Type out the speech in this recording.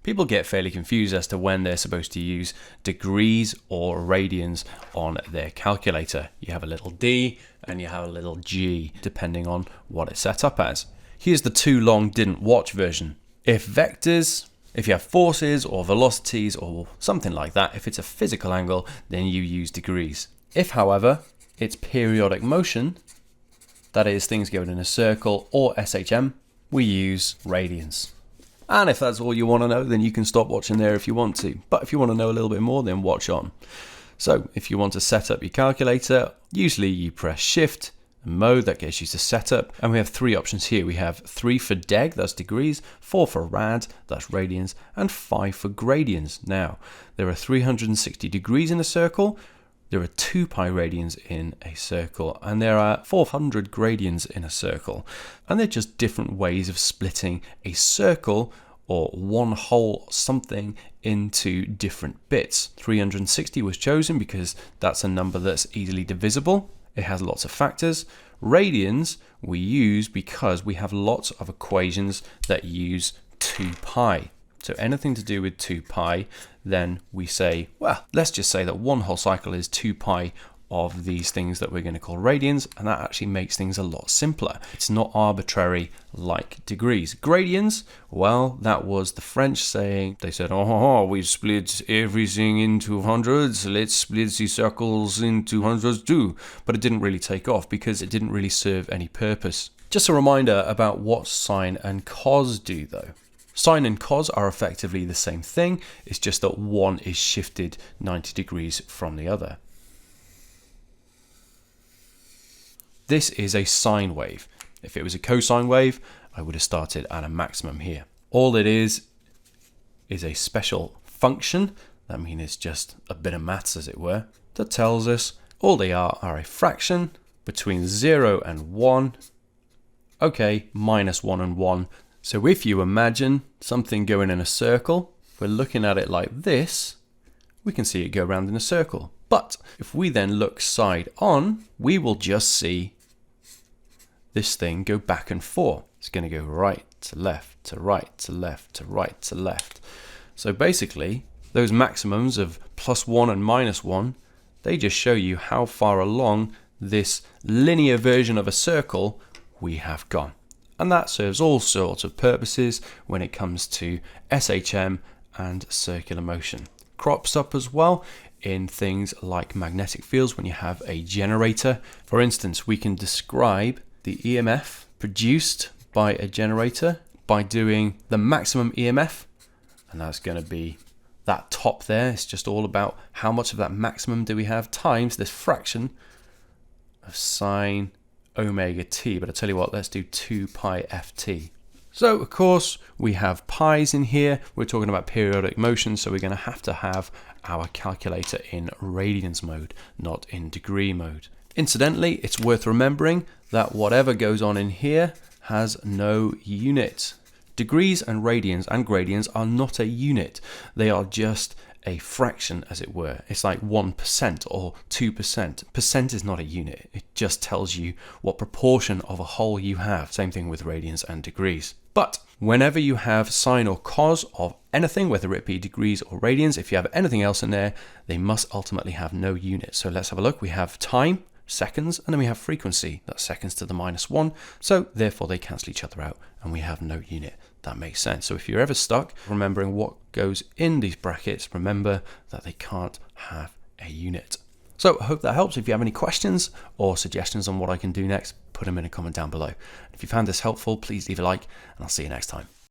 People get fairly confused as to when they're supposed to use degrees or radians on their calculator. You have a little D and you have a little G, depending on what it's set up as. Here's the too long didn't watch version. If vectors, if you have forces or velocities or something like that, if it's a physical angle, then you use degrees. If, however, it's periodic motion, that is things going in a circle or SHM, we use radians. And if that's all you want to know, then you can stop watching there if you want to. But if you want to know a little bit more, then watch on. So if you want to set up your calculator, usually you press Shift and Mode, that gets you to setup. And we have three options here. We have 3 for Deg, that's degrees, 4 for Rad, that's radians, and 5 for gradians. Now, there are 360 degrees in a circle, there are 2 pi radians in a circle, and there are 400 gradians in a circle. And they're just different ways of splitting a circle or one whole something into different bits. 360 was chosen because that's a number that's easily divisible. It has lots of factors. Radians we use because we have lots of equations that use 2 pi. So anything to do with 2 pi, then we say, well, let's just say that one whole cycle is 2 pi of these things that we're going to call radians, and that actually makes things a lot simpler. It's not arbitrary like degrees. Gradians, well, that was the French saying, they said, oh, we've split everything into hundreds, let's split the circles into hundreds too. But it didn't really take off because it didn't really serve any purpose. Just a reminder about what sine and cos do though. Sine and cos are effectively the same thing, it's just that one is shifted 90 degrees from the other. This is a sine wave. If it was a cosine wave, I would have started at a maximum here. All it is a special function, that means it's just a bit of maths as it were, that tells us all they are a fraction between 0 and 1, okay, minus 1 and 1. So if you imagine something going in a circle, if we're looking at it like this, we can see it go around in a circle. But if we then look side on, we will just see this thing go back and forth. It's going to go right to left, to right, to left, to right, to left. So basically, those maximums of +1 and -1, they just show you how far along this linear version of a circle we have gone. And that serves all sorts of purposes when it comes to SHM and circular motion. Crops up as well in things like magnetic fields when you have a generator. For instance, we can describe the EMF produced by a generator by doing the maximum EMF, and that's going to be that top there. It's just all about how much of that maximum do we have times this fraction of sine omega t, but I tell you what, let's do 2 pi ft. So of course we have pi's in here. We're talking about periodic motion, so we're going to have our calculator in radians mode, not in degree mode. Incidentally, it's worth remembering that whatever goes on in here has no unit. Degrees and radians and gradians are not a unit. They are just a fraction, as it were. It's like 1% or 2%. Percent is not a unit. It just tells you what proportion of a whole you have. Same thing with radians and degrees. But whenever you have sine or cos of anything, whether it be degrees or radians, if you have anything else in there, they must ultimately have no unit. So let's have a look. We have time, seconds, and then we have frequency. That's seconds to the -1. So therefore they cancel each other out and we have no unit. That makes sense. So if you're ever stuck remembering what goes in these brackets, remember that they can't have a unit. So I hope that helps. If you have any questions or suggestions on what I can do next, put them in a comment down below. If you found this helpful, please leave a like and I'll see you next time.